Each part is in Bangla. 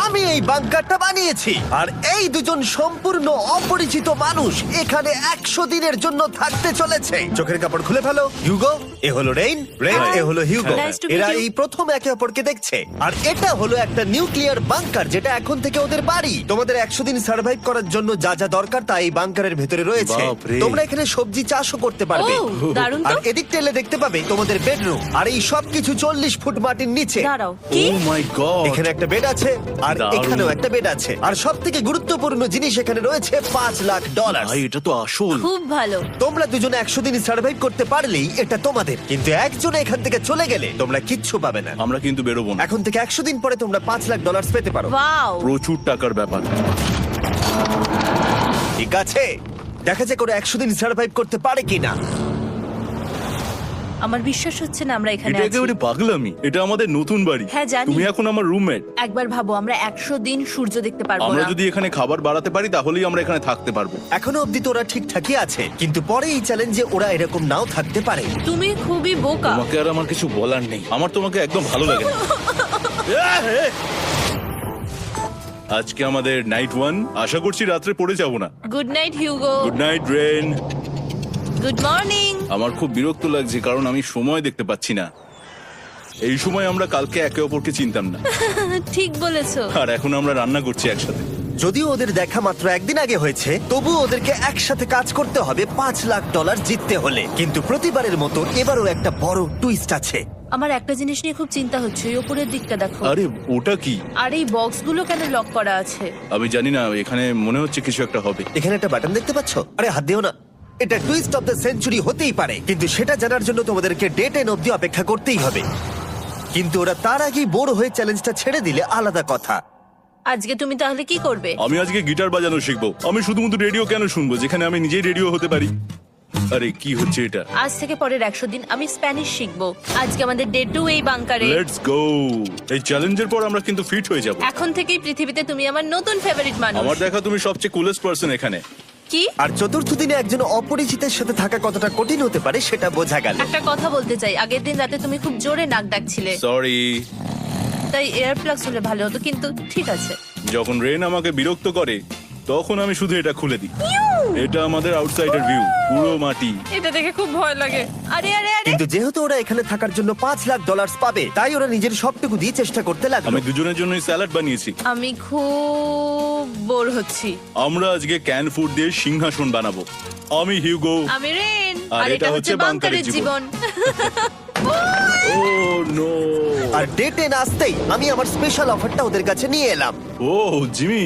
আমি এই বাংকারটা বানিয়েছি আর এই দুজন সম্পূর্ণ অপরিচিত মানুষ এখানে 100 দিনের জন্য থাকতে চলেছে। চোখের কাপড় খুলে ফেলো। হিউগো, এ হলো রেইন, এ হলো হিউগো। Nice to meet এরা you. এই প্রথম একে অপরকে দেখছে। আর এটা হলো একটা নিউক্লিয়ার বাংকার যেটা এখন থেকে ওদের বাড়ি। তোমাদের 100 দিন সার্ভাইভ করার জন্য যা যা দরকার তা এই বাংকারের ভেতরে রয়েছে। বাপরে। তোমরা এখানে সবজি চাষও করতে পারবে। ও, দারুণ তো। আর এদিক টেলে দেখতে পাবে তোমাদের বেডরুম। আর এই সবকিছু 40 ফুট মাটির নিচে। দাঁড়াও, কি? ও মাই গড, এখানে একটা বেড আছে আর দারুণ। এখানেও একটা বেড আছে। আর সব থেকে গুরুত্বপূর্ণ জিনিস এখানে রয়েছে $5,00,000। ভাই এটা তো আসল। খুব ভালো। তোমরা দুজনে 100 দিন সার্ভাইভ করতে পারলেই এটা তোমাদের, কিন্তু একজন এখান থেকে চলে গেলে তোমরা কিচ্ছু পাবে না। আমরা কিন্তু বেরোবো না, এখন থেকে 100 দিন পরে তোমরা $5,00,000 পেতে পারো। ওয়াও। প্রচুর টাকার ব্যাপার। ঠিক আছে, দেখা যাক ওরা 100 দিন সার্ভাইভ করতে পারে কিনা। আমার বিশ্বাস হচ্ছে না আমরা এখানে এটা আছি। একেবারে পাগলামি। এটা আমাদের নতুন বাড়ি। হ্যাঁ, জানি। তুমি এখন আমার রুমমেট। একবার ভাবো, আমরা 100 দিন সূর্য দেখতে পারবো আমরা না। যদি এখানে খাবার বাড়াতে পারি তাহলেই আমরা এখানে থাকতে পারবো। এখনো অব্দি তো ওরা ঠিকঠাকই আছে, কিন্তু পরে এই চ্যালেঞ্জে ওরা এরকম নাও থাকতে পারে। তুমি খুবই বোকা। তোমাকে আর আমার কিছু বলার নেই। আমার তোমাকে একদম ভালো লাগে না। আজকে আমাদের নাইট 1। আশা করছি রাত্রে পড়ে যাব না। Good night Hugo. Good night Ren. Good morning. আমার খুব বিরক্ত লাগছে কারণ আমি সময় দেখতে পাচ্ছি না। এই সময় আমরা কালকে একে অপরকে চিনতাম না, ঠিক বলেছো। আর এখন আমরা রান্না করছি একসাথে। যদিও ওদের দেখা মাত্র একদিন আগে হয়েছে, তবুও ওদেরকে একসাথে কাজ করতে হবে $5,00,000 জিততে হলে। কিন্তু প্রতিবারের মতো এবারও একটা বড় টুইস্ট আছে। আমার একটা জিনিস নিয়ে খুব চিন্তা হচ্ছে, ওই উপরের দিকটা দেখো। আরে ওটা কি? আর এই বক্সগুলো কেন লক করা আছে? আমি জানি না, এখানে মনে হচ্ছে কিছু একটা হবে। এখানে একটা বাটন দেখতে পাচ্ছ? আরে হাত দিও না। এটা টুইস্ট অফ দ্য সেঞ্চুরি হতেই পারে, কিন্তু সেটা জানার জন্য তোমাদেরকে ডে 10 অব্দি অপেক্ষা করতেই হবে। কিন্তু ওরা তার আগেই বোর হয়ে চ্যালেঞ্জটা ছেড়ে দিলে আলাদা কথা। আজকে তুমি তাহলে কি করবে? আমি আজকে গিটার বাজানো শিখবো। আমি শুধুমাত্র রেডিও কেন শুনবো যেখানে আমি নিজেই রেডিও হতে পারি? আরে কি হচ্ছে এটা? আজ থেকে পরের 100 দিন আমি স্প্যানিশ শিখবো। আজকে আমাদের ডে 2 এই বাংকারে। Let's go. এই চ্যালেঞ্জের পর আমরা কিন্তু ফিট হয়ে যাব। এখন থেকেই পৃথিবীতে তুমি আমার নতুন ফেভারিট মানুষ। আমার দেখা তুমি সবচেয়ে কুলেস্ট পারসন এখানে। কি? আর চতুর্থ দিনে একজন অপরিচিতের সাথে থাকা কতটা কঠিন হতে পারে সেটা বোঝা গেল। একটা কথা বলতে চাই, আগের দিন রাতে তুমি খুব জোরে নাক ডাকছিলে, সরি। তাই এয়ার প্লাগস হলে ভালো হতো, কিন্তু ঠিক আছে। যখন রেন আমাকে বিরক্ত করে তখন আমি শুধু এটা খুলে দিই। এটা আমাদের আউটসাইডার ভিউ, পুরো মাটি। এটা দেখে খুব ভয় লাগে। আরে আরে আরে, কিন্তু যেহেতু ওরা এখানে থাকার জন্য $5,00,000 পাবে, তাই ওরা নিজের সবটুকু দিয়ে চেষ্টা করতে লাগলো। আমি দুজনের জন্যই স্যালাড বানিয়েছি। আমি খুব বোর হচ্ছি। আমরা আজকে ক্যান ফুড দিয়ে সিংহাসন বানাবো। আমি হিউগো। আমি রেন, আর আর এটা হচ্ছে বাংকারের জীবন। ও নো। আর ডে 10 আসতেই আমি আমার স্পেশাল অফারটা ওদের কাছে নিয়ে এলাম। ও জিমি।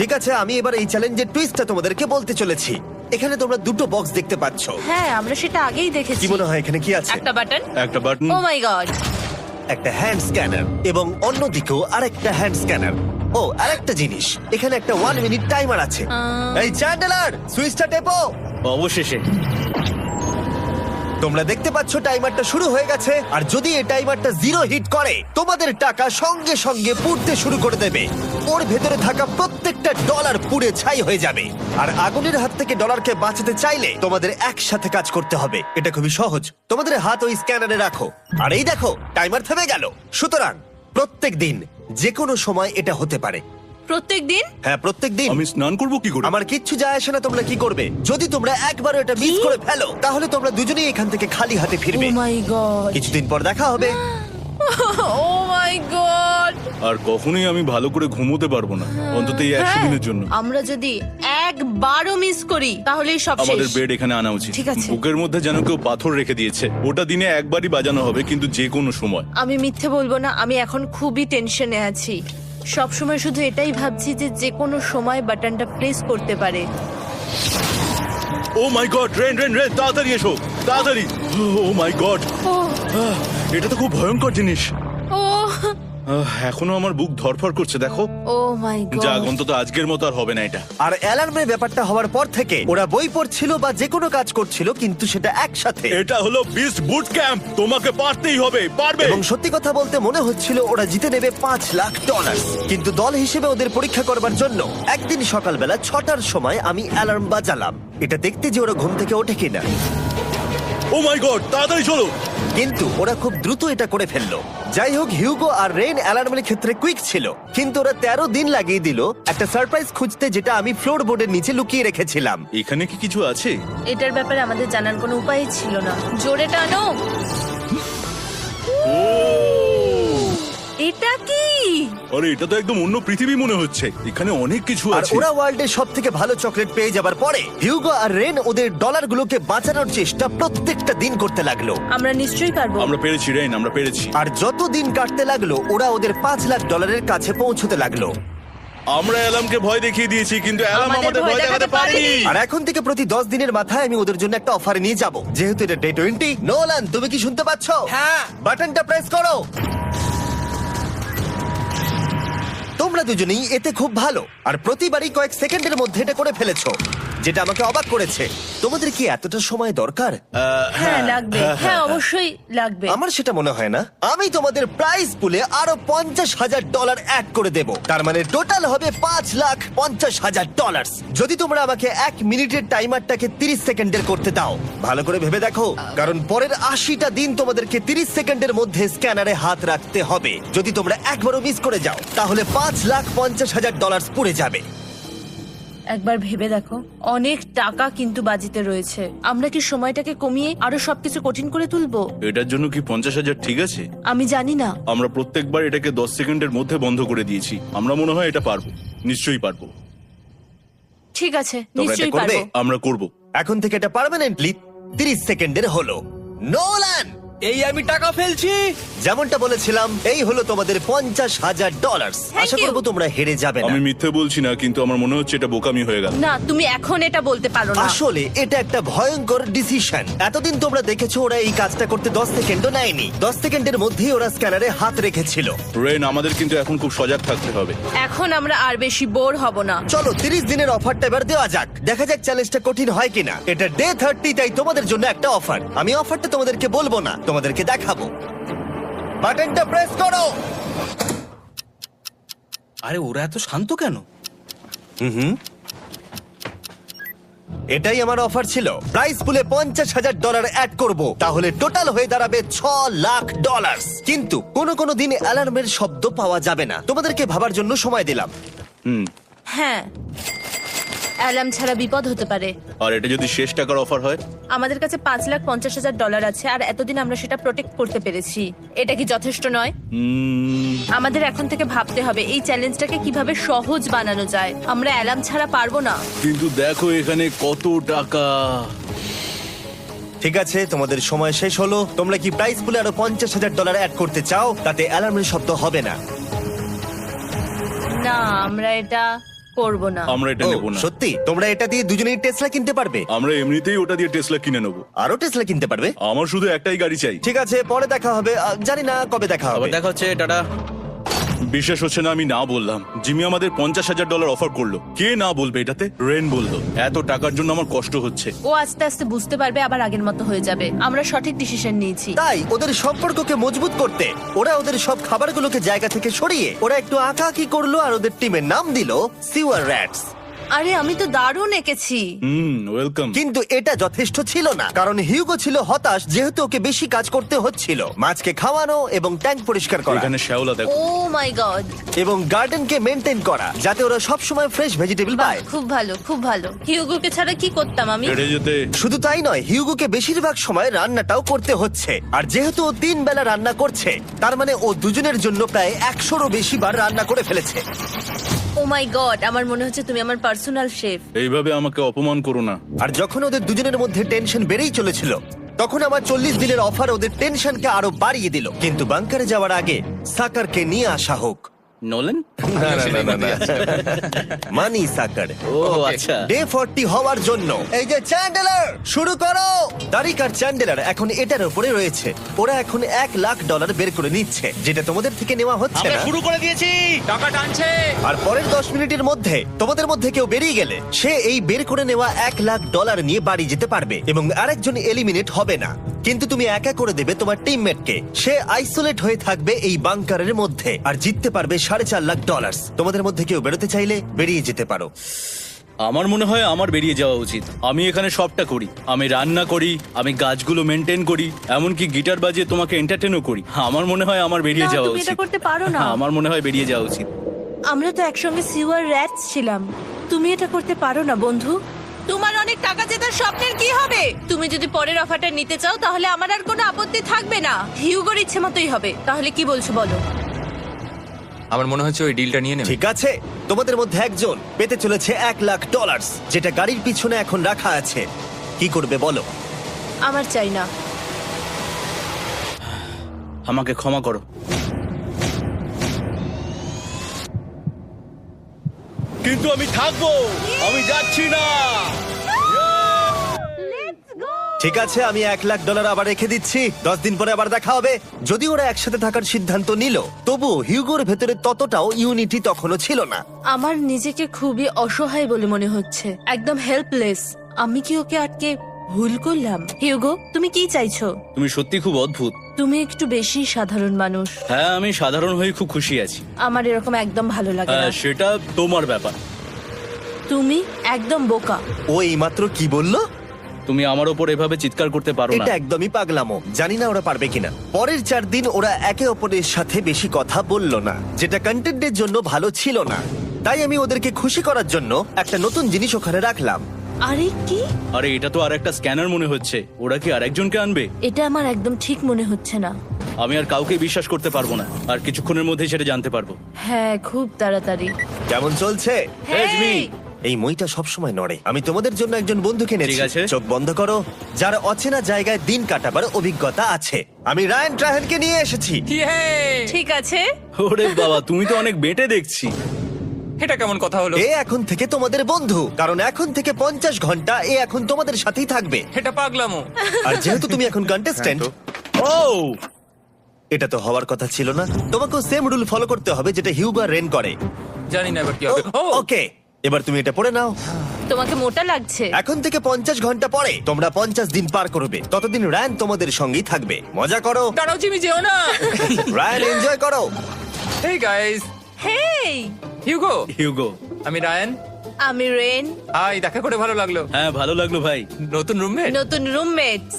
ঠিক আছে, আমি এবার এই চ্যালেঞ্জের টুইস্টটা তোমাদেরকে বলতে চলেছি। এখানে তোমরা দুটো বক্স দেখতে পাচ্ছ। হ্যাঁ, আমরা সেটা আগেই দেখেছি। কি মনে হয় এখানে কি আছে? একটা বাটন। একটা বাটন। O my god. একটা হ্যান্ড স্ক্যানার এবং অন্যদিকেও আরেকটা হ্যান্ড স্ক্যানার। ও, আরেকটা জিনিস, এখানে একটা 1 মিনিট টাইমার আছে। এই চ্যান্ডেলার, সুইচটা টেপো। অবশেষে তোমরা দেখতে পাচ্ছ টাইমারটা শুরু হয়ে গেছে। আর যদি এই টাইমারটা 0 হিট করে, তোমাদের টাকা সঙ্গে সঙ্গে পুড়তে শুরু করে দেবে। ওর ভেতরে থাকা প্রত্যেকটা ডলার পুড়ে ছাই হয়ে যাবে। আর আগুনের হাত থেকে ডলারকে বাঁচাতে চাইলে তোমাদের একসাথে কাজ করতে হবে। এটা খুবই সহজ। তোমাদের হাত ওই স্ক্যানারে রাখো, আর এই দেখো টাইমার থেমে গেল। সুতরাং প্রত্যেক দিন যে কোনো সময় এটা হতে পারে। প্রত্যেক দিন? হ্যাঁ, প্রত্যেক দিন। আমি স্নান করব কি করে? আমার কিচ্ছু যায় আসে না তোমরা কি করবে। যদি তোমরা একবারও এটা মিস করে ফেলো, তাহলে তোমরা দুজনেই এখান থেকে খালি হাতে ও ফিরবে। মাই গড। কিছুদিন পর দেখা হবে। ও মাই গড। আর কখনোই আমি ভালো করে ঘুমোতে পারবো না, অন্তত এই 100 দিনের জন্য। আমরা যদি একবারও মিস করি তাহলেই সব শেষ। আমাদের বেড এখানে আনা উচিত। ঠিক আছে। বুকের মধ্যে যেন কেউ পাথর রেখে দিয়েছে। ওটা দিনে একবারই বাজানো হবে, কিন্তু যে কোনো সময়। আমি মিথ্যে বলবো না, আমি এখন খুবই টেনশনে আছি। সব সময় শুধু এটাই ভাবছি যে যে কোনো সময় বাটনটা প্রেস করতে পারে। ও my god, rain rain rain, তাড়াতাড়ি এসো, তাড়াতাড়ি। ও মাই গড, ও এটা তো খুব ভয়ঙ্কর জিনিস। ও এখনো আমার বুক ধরফর করছে, দেখো। ও মাই যাক, গড। অন্তত আজকের মতো আর হবে না এটা। আর অ্যালার্মের ব্যাপারটা হওয়ার পর থেকে ওরা বই পড়ছিল বা যে কোনো কাজ করছিল, কিন্তু সেটা একসাথে। এটা হলো বিস্ট বুট ক্যাম্প, তোমাকে পারতেই হবে, পারবে। এবং সত্যি কথা বলতে মনে হচ্ছিল ওরা জিতে নেবে $5,00,000। কিন্তু দল হিসেবে ওদের পরীক্ষা করবার জন্য একদিন সকালবেলা 6টার সময় আমি অ্যালার্ম বাজালাম, এটা দেখতে যে ওরা ঘুম থেকে ওঠে কিনা। ও মাই গড, তাড়াতাড়ি চলো। কিন্তু ওরা খুব দ্রুত এটা করে ফেললো। যাই হোক, হিউগো আর রেন অ্যালার্মের ক্ষেত্রে কুইক ছিল, কিন্তু ওরা 13 দিন লাগিয়ে দিল একটা সারপ্রাইজ খুঁজতে, যেটা আমি ফ্লোর বোর্ডের নিচে লুকিয়ে রেখেছিলাম। এখানে কি কিছু আছে? এটার ব্যাপারে আমাদের জানার কোনো উপায় ছিল না। জোরে টানো। এটা কি? আরে এটা তো একদম অন্য পৃথিবী মনে হচ্ছে। এখানে অনেক কিছু আর আছে। ওরা ওয়ার্ল্ডের সব থেকে ভালো চকলেট পেয়ে যাবার পরে হিউগো আর রেন ওদের ডলারগুলোকে বাঁচানোর চেষ্টা প্রত্যেকটা দিন করতে লাগলো। আমরা নিশ্চয়ই পারবো। আমরা পেরেছি রেন, আমরা পেরেছি। আর যত দিন কাটতে লাগলো, ওরা ওদের $5,00,000 কাছে পৌঁছতে লাগলো। আমরা অ্যালামকে ভয় দেখিয়ে দিয়েছি, কিন্তু অ্যালাম আমাদের আমাদের ভয় ভয় দেখাতে দেখাতে পারেনি। পারেনি। আর এখন থেকে প্রতি 10 দিনের মাথায় আমি ওদের জন্য একটা অফার নিয়ে যাব, যেহেতু এটা ডে 20। নোলান, তুমি কি শুনতে পাচ্ছ? হ্যাঁ। বাটনটা প্রেস করো। তোমরা দুজনেই এতে খুব ভালো, আর প্রতিবারই কয়েক সেকেন্ডের মধ্যে এটা করে ফেলেছো, যেটা আমাকে অবাক করেছে। তোমাদের কি এতটা সময় দরকার? হ্যাঁ লাগবে, হ্যাঁ অবশ্যই লাগবে। আমার সেটা মনে হয় না। আমি তোমাদের প্রাইস পুলে আরো $50,000 অ্যাড করে দেব, তার মানে টোটাল হবে $5,50,000। যদি তোমরা আমাকে 1 মিনিটের টাইমারটাকে 30 সেকেন্ডের করতে দাও। ভালো করে ভেবে দেখো, কারণ পরের 80টা দিন তোমাদেরকে 30 সেকেন্ডের মধ্যে স্ক্যানারে হাত রাখতে হবে। যদি তোমরা একবারও মিস করে যাও, তাহলে $5,50,000 পুড়ে যাবে। একবার ভেবে দেখো, অনেক টাকা কিন্তু বাজিতে রয়েছে। আমরা কি সময়টাকে কমিয়ে আরো সবকিছু কঠিন করে তুলবো? এটার জন্য কি 50,000 ঠিক আছে? আমি জানি না। আমরা প্রত্যেকবার এটাকে 10 সেকেন্ডের মধ্যে বন্ধ করে দিয়েছি। আমরা মনে হয় এটা পারবো, নিশ্চয়ই পারবো। ঠিক আছে, তোমরা এটা নিশ্চয়ই করবে? পারবো। আমরা করব। এখন থেকে এটা পার্মানেন্টলি 30 সেকেন্ডের হলো। নোলান, এই আমি টাকা ফেলছি। যেমনটা বলেছিলাম, এই হলো তোমাদের $50,000। Thank Asha you. করবো তোমরা হেরে যাবে না। আমি মিথ্যে বলছি না, কিন্তু আমার মনে হচ্ছে এটা বোকামি হয়ে গেল। না, তুমি এখন এটা বলতে পারো না। আসলে এটা একটা ভয়ঙ্কর ডিসিশন। এতদিন তোমরা দেখেছো ওরা এই কাজটা করতে 10 সেকেন্ডও নেয়নি। 10 সেকেন্ডের মধ্যেই ওরা স্ক্যানারে হাত রেখেছিল। রেন, আমাদের কিন্তু এখন খুব সজাগ থাকতে হবে। এখন আমরা আর বেশি বোর হব না। চলো 30 দিনের অফারটা এবার দেওয়া যাক, দেখা যাক চ্যালেঞ্জটা কঠিন হয় কিনা। এটা ডে 30, তাই তোমাদের জন্য একটা অফার। আমি অফারটা তোমাদেরকে বলবো না, তোমাদেরকে দেখাবো। বাটনটা প্রেস করো। আরে ওরা এত শান্ত কেন? এটাই আমার অফার ছিল। প্রাইস পুলে $50,000 অ্যাড করব, তাহলে টোটাল হয়ে দাঁড়াবে $6,00,000। কিন্তু কোনো দিন অ্যালার্মের শব্দ পাওয়া যাবে না। তোমাদেরকে ভাবার জন্য সময় দিলাম। হ্যাঁ, অ্যালার্ম ছাড়া বিপদ হতে পারে। আর এটা যদি শেষ টাকার অফার হয়? আমাদের কাছে $5,50,000 আছে, আর এতদিন আমরা সেটা প্রোটেক্ট করতে পেরেছি। এটা কি যথেষ্ট নয়? আমাদের এখন থেকে ভাবতে হবে এই চ্যালেঞ্জটাকে কিভাবে সহজ বানানো যায়। আমরা অ্যালার্ম ছাড়া পারবো না। কিন্তু দেখো এখানে কত টাকা। ঠিক আছে, তোমাদের সময় শেষ হলো। তোমরা কি প্রাইস পুলে আরো $50,000 অ্যাড করতে চাও? তাতে অ্যালার্মের শব্দ হবে না। না, আমরা এটা করব না। আমরা এটা ও, নেব না। সত্যি? তোমরা এটা দিয়ে দুজনেই টেসলা কিনতে পারবে? আমরা এমনিতেই ওটা দিয়ে টেসলা কিনে নেবো। আরো টেসলা কিনতে পারবে? আমার শুধু একটাই গাড়ি চাই। ঠিক আছে, পরে দেখা হবে। জানি না কবে দেখা হবে। আবার দেখা হচ্ছে, টাটা। বিশ্বাস হচ্ছে না আমি না বললাম। জিমি আমাদের $50,000 অফার করলো। কে না বলবে এটাতে? রেন বললো। এত টাকার জন্য আমার কষ্ট হচ্ছে। ও আস্তে আস্তে বুঝতে পারবে, আবার আগের মতো হয়ে যাবে। আমরা সঠিক ডিসিশন নিয়েছি। তাই ওদের সম্পর্ককে মজবুত করতে ওরা ওদের সব খাবারগুলোকে জায়গা থেকে সরিয়ে ওরা একটু আঁকাআঁকি করলো, আর ওদের টিমের নাম দিল সিওয়ার র্যাটস। আরে আমি তো দারুণ এঁকেছি। ওয়েলকাম। কিন্তু এটা যথেষ্ট ছিল না, কারণ হিউগো ছিল হতাশ, যেহেতু ওকে বেশি কাজ করতে হচ্ছিল। মাছকে খাওয়ানো এবং ট্যাঙ্ক পরিষ্কার করা এখানে শ্যাওলা দেখো। ও মাই গড, এবং গার্ডেনকে মেনটেন করা, যাতে ওরা সব সময় ফ্রেশ ভেজিটেবল পায়। খুব ভালো, খুব ভালো। হিউগোকে ছাড়া কি করতাম আমি? হেরে যেতে। শুধু তাই নয়, হিউগোকে বেশিরভাগ সময় রান্নাটাও করতে হচ্ছে। আর যেহেতু ও 3 বেলা রান্না করছে, তার মানে ও দুজনের জন্য প্রায় 100রও বেশি বার রান্না করে ফেলেছে। ও মাই গড, আমার মনে হচ্ছে তুমি আমার পার্সোনাল শেফ। এইভাবে আমাকে অপমান করো না। আর যখন ওদের দুজনের মধ্যে টেনশন বেড়েই চলেছিল, তখন আমার 40 দিনের অফার ওদের টেনশনকে আরো বাড়িয়ে দিল। কিন্তু বাংকারে যাওয়ার আগে সাকারকে নিয়ে আসা হোক। নোলেন? মানি সাকার। ও আচ্ছা। ডে 40 হওয়ার জন্য এই যে চ্যান্ডেলার শুরু করো। তারিক আর চ্যান্ডেলার এখন এটার উপরে রয়েছে। ওরা এখন $1,00,000 বের করে নিচ্ছে, যেটা তোমাদের থেকে নেওয়া হচ্ছে আমরা না। শুরু করে দিয়েছি, টাকা টানছে। আর পরের 10 মিনিটের মধ্যে তোমাদের মধ্যে কেউ বেরিয়ে গেলে সে এই বের করে নেওয়া $1,00,000 নিয়ে বাড়ি যেতে পারবে, এবং আরেকজন এলিমিনেট হবে না। কিন্তু তুমি একা করে দেবে তোমার টিমমেটকে। সে আইসোলেট হয়ে থাকবে এই বাংকারের মধ্যে, আর জিততে পারবে $4.5 লাখ। তোমাদের মধ্যে কেউ বেরোতে চাইলে বেরিয়ে যেতে পারো। আমার মনে হয় আমার বেরিয়ে যাওয়া উচিত। আমি এখানে সবটা করি, আমি রান্না করি, আমি গাছগুলো মেনটেন করি, এমনকি গিটার বাজিয়ে তোমাকে এন্টারটেনও করি। আমার মনে হয় আমার বেরিয়ে না, যাওয়া তুমি উচিত। এটা করতে পারো না। আমার মনে হয় বেরিয়ে যাওয়া উচিত। আমরা তো একসঙ্গে সিওয়ার র্যাটস ছিলাম। তুমি এটা করতে পারো না বন্ধু। তোমার অনেক টাকা জেতার স্বপ্নের কি হবে? তুমি যদি পরের অফারটা নিতে চাও তাহলে আমার আর কোনো আপত্তি থাকবে না। হিউগোর ইচ্ছে মতোই হবে। তাহলে কি বলছো বলো? আমার মনে হচ্ছে ওই ডিলটা নিয়ে নেবে। ঠিক আছে, তোমাদের মধ্যে একজন পেতে চলেছে $1,00,000, যেটা গাড়ির পিছনে এখন রাখা আছে। কি করবে বলো? আমার চাই না। আমাকে ক্ষমা করো। কিন্তু আমি থাকবো, আমি যাচ্ছি না। ঠিক আছে, আমি $1,00,000 আবার রেখে দিচ্ছি। 10 দিন পরে আবার দেখা হবে। যদি ওরা একসাথে থাকার সিদ্ধান্ত নিল, তবু হিউগোর ভেতরে ততটাও ইউনিটি তখনও ছিল না। আমার নিজেকে খুবই অসহায় বলে মনে হচ্ছে, একদম হেল্পলেস। আমি কি ওকে আটকে ভুল করলাম? হিউগো, তুমি কি চাইছো? তুমি সত্যি খুব অদ্ভুত। তুমি একটু বেশি সাধারণ মানুষ। হ্যাঁ, আমি সাধারণ হয়ে খুব খুশি আছি। আমার এরকম একদম ভালো লাগে না। হ্যাঁ, সেটা তোমার ব্যাপার। তুমি একদম বোকা। ও এইমাত্র কি বললো? তুমি আমার ওপর এভাবে চিৎকার করতে পারো না। এটা একদমই পাগলামো। জানি না ওরা পারবে কিনা। পরের 4 দিন ওরা একে অপরের সাথে বেশি কথা বলল না, যেটা কন্টেন্টের জন্য ভালো ছিল না। তাই আমি ওদেরকে খুশি করার জন্য একটা নতুন জিনিস ওখানে রাখলাম। আরে কি? আরে এটা তো আর একটা স্ক্যানার মনে হচ্ছে। ওরা কি আরেকজনকে আনবে? এটা আমার একদম ঠিক মনে হচ্ছে না। আমি আর কাউকে বিশ্বাস করতে পারবো না। আর কিছুক্ষণের মধ্যেই সেটা জানতে পারবো। হ্যাঁ, খুব তাড়াতাড়ি। কেমন চলছে? Hey, Jimmy! এই মইটা সবসময় নড়ে। আমি তোমাদের জন্য একজন বন্ধু কিনেছি। ঠিক আছে। চোখ বন্ধ করো, যার অচেনা জায়গায় দিন কাটাবার অভিজ্ঞতা আছে। আমি রায়ান ট্রাহেলকে নিয়ে এসেছি। ইয়ে! ঠিক আছে। ওরে বাবা, তুমি তো অনেক বেটে দেখছি। এটা কেমন কথা হলো? এ এখন থেকে তোমাদের বন্ধু, কারণ এখন থেকে 50 ঘন্টা এ এখন তোমাদের সাথেই থাকবে। এটা পাগলামো। আর যেহেতু তুমি এখন কন্টেস্ট্যান্ট, ও এটা তো হওয়ার কথা ছিল না। তোমাকেও সেম রুল ফলো করতে হবে যেটা হিউগো আর রেন করে। জানি না এবার কি হবে। ও ওকে, এবার তুমি এটা পড়ে নাও। তোমাকে মোটা লাগছে। এখন থেকে 50 ঘন্টা পরে তোমরা 50 দিন পার করবে। ততদিন রায়ান তোমাদের সঙ্গেই থাকবে। মজা করো, দাঁড়াও জিমি, যেও না। রায়ান এনজয় করো। হেই গাইস, হেই, হিউগো। হিউগো। আমি রায়ান। আমি রেন। হাই, দেখা করে ভালো লাগলো। হ্যাঁ, ভালো লাগলো ভাই। নতুন রুমমেট। নতুন রুমমেটস।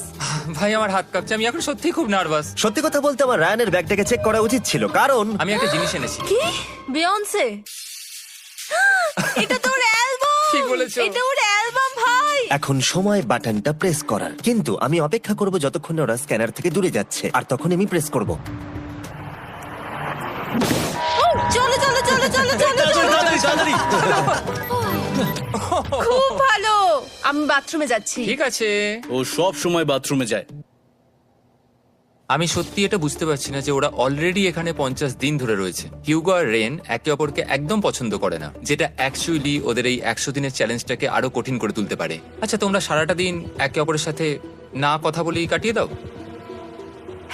ভাই, আমার হাত কাঁপছে। আমি এখন সত্যি খুব নার্ভাস। সত্যি কথা বলতে আমার রায়ানের ব্যাগটাকে চেক করা উচিত ছিল, কারণ আমি একটা জিনিস এনেছি। কি? বিয়ন্সে? এটা তোর অ্যালবাম। ঠিক বলেছো। এটা ওর অ্যালবাম ভাই। এখন সময় বাটনটা প্রেস করার। কিন্তু আমি অপেক্ষা করব যতক্ষণ না ওরা স্ক্যানার থেকে দূরে যাচ্ছে, আর তখন আমি প্রেস করব। ও, চলো চলো চলো চলো চলো চলো। তাড়াতাড়ি। খুব ভালো। আমি বাথরুমে যাচ্ছি। ঠিক আছে। ও সব সময় বাথরুমে যায়। আমি সত্যি এটা বুঝতে পারছি না যে ওরা অলরেডি এখানে 50 দিন ধরে রয়েছে। হিউগো আর রেন একে অপরকে একদম পছন্দ করে না, যেটা অ্যাকচুয়ালি ওদের এই 100 দিনের চ্যালেঞ্জটাকে আরো কঠিন করে তুলতে পারে। আচ্ছা, তোমরা সারাটা দিন একে অপরের সাথে না কথা বলেই কাটিয়ে দাও?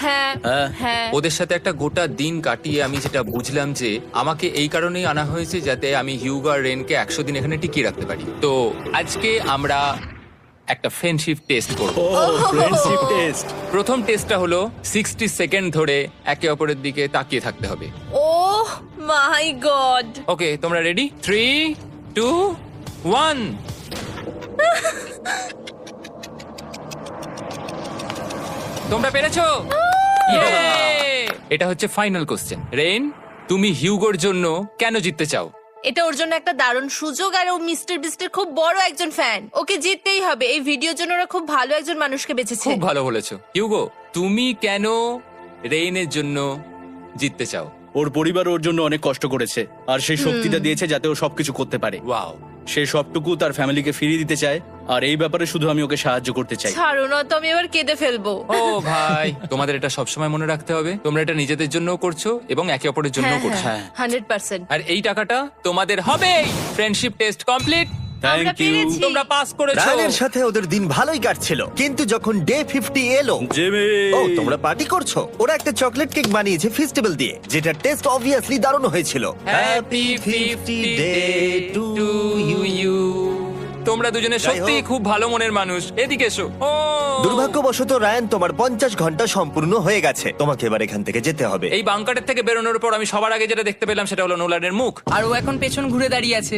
হ্যাঁ হ্যাঁ। হ্যাঁ। ওদের সাথে একটা গোটা দিন কাটিয়ে আমি যেটা বুঝলাম যে আমাকে এই কারণেই আনা হয়েছে যাতে আমি হিউগো আর রেনকে 100 দিন এখানে টিকিয়ে রাখতে পারি। তো আজকে আমরা একটা ফ্রেন্ডশিপ টেস্ট করব। ও ফ্রেন্ডশিপ টেস্ট। প্রথম টেস্টটা হলো 60 সেকেন্ড ধরে একে অপরের দিকে তাকিয়ে থাকতে হবে। ওহ মাই গড। ওকে, তোমরা রেডি? 3, 2, 1। তোমরা পেরেছো? Yay! এটা হচ্ছে ফাইনাল কোশ্চেন। রেন, তুমি হিউগোর জন্য কেন জিততে চাও? এটা ওর জন্য একটা দারুণ সুযোগ, আর ও মিস্টার বিস্টের খুব বড় একজন ফ্যান। ওকে জিততেই হবে। এই ভিডিওর জন্য ওরা খুব ভালো একজন মানুষকে বেছেছে। খুব ভালো বলেছো। হিউগো, তুমি কেন রেইনের জন্য জিততে চাও? ওর পরিবার ওর জন্য অনেক কষ্ট করেছে, আর সেই শক্তিটা দিয়েছে যাতে ও সবকিছু করতে পারে। ওয়াও। সে সবটুকু তার ফ্যামিলিকে ফিরিয়ে দিতে চায়, আর এই ব্যাপারে শুধু আমি ওকে সাহায্য করতে চাই। ছাড়ো না তো, আমি এবার কেঁদে ফেলবো। ও ভাই, তোমাদের এটা সবসময় মনে রাখতে হবে। তোমরা এটা নিজেদের জন্যও করছো এবং একে অপরের জন্যও করছো। হ্যাঁ। 100%। আর এই টাকাটা তোমাদের হবে। Friendship test complete. আমরা থ্যাংক ইউ পেরেছি। তোমরা পাস করেছো। রায়ানের সাথে ওদের দিন ভালোই কাটছিল, কিন্তু যখন ডে 50 এলো, জিমি। ও তোমরা পার্টি করছো। ওরা একটা চকলেট কেক বানিয়েছে ফেস্টিভ্যাল দিয়ে, যেটা টেস্ট অবভিয়াসলি দারুণ হয়েছিল। Happy 50 day to you. তোমরা দুজনে যাই সত্যি হোক। খুব ভালো মনের মানুষ, এদিকে এসো। ও দুর্ভাগ্যবশত রায়ান, তোমার 50 ঘন্টা সম্পূর্ণ হয়ে গেছে। তোমাকে এবার এখান থেকে যেতে হবে। এই বাংকারের থেকে বেরোনোর পর আমি সবার আগে যেটা দেখতে পেলাম সেটা হলো নোলানের মুখ। আর ও এখন পেছন ঘুরে দাঁড়িয়ে আছে।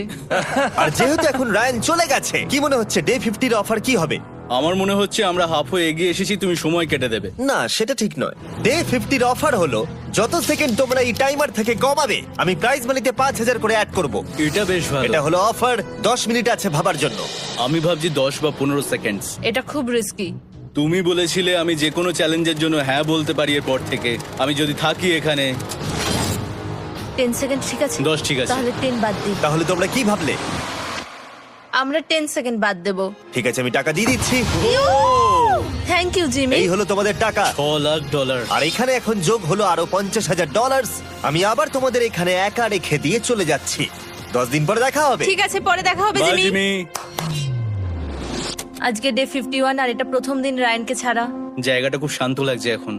আর যেহেতু এখন রায়ান চলে গেছে, কি মনে হচ্ছে ডে 50 অফার কি হবে? আমার মনে হচ্ছে আমরা হাফ হয়ে এগিয়ে এসেছি, তুমি সময় কেটে দেবে। না, সেটা ঠিক নয়। ডে 50 অফার হলো যত সেকেন্ড তোমরা এই টাইমার থেকে কমাবে, আমি প্রাইজ মানিতে 5000 করে অ্যাড করব। এটা বেশ ভালো। এটা হলো অফার। 10 মিনিট আছে ভাবার জন্য। আমি ভাবছি 10 বা 15 সেকেন্ডস। এটা খুব রিস্কি। তুমি বলেছিলে আমি যে কোনো চ্যালেঞ্জের জন্য হ্যাঁ বলতে পারি এরপর থেকে। আমি যদি থাকি এখানে 10 সেকেন্ড ঠিক আছে? 10 ঠিক আছে। তাহলে 10 বাদ দিই। তাহলে তোমরা কি ভাবলে? আমরা 10 সেকেন্ড বাদ দেব। ঠিক আছে, আমি টাকা দিয়ে দিচ্ছি। Thank you Jimmy. এই হলো তোমাদের টাকা। $6,00,000। আর এখানে এখন যোগ হলো আরো $50,000। আমি আবার তোমাদের এখানে একা রেখে দিয়ে চলে যাচ্ছি। 10 দিন পরে দেখা হবে। ঠিক আছে, পরে দেখা হবে বাই জিমি। জিমি। আজকে ডে 51 আর এটা প্রথম দিন রায়ানকে ছাড়া। জায়গাটা খুব শান্ত লাগছে এখন।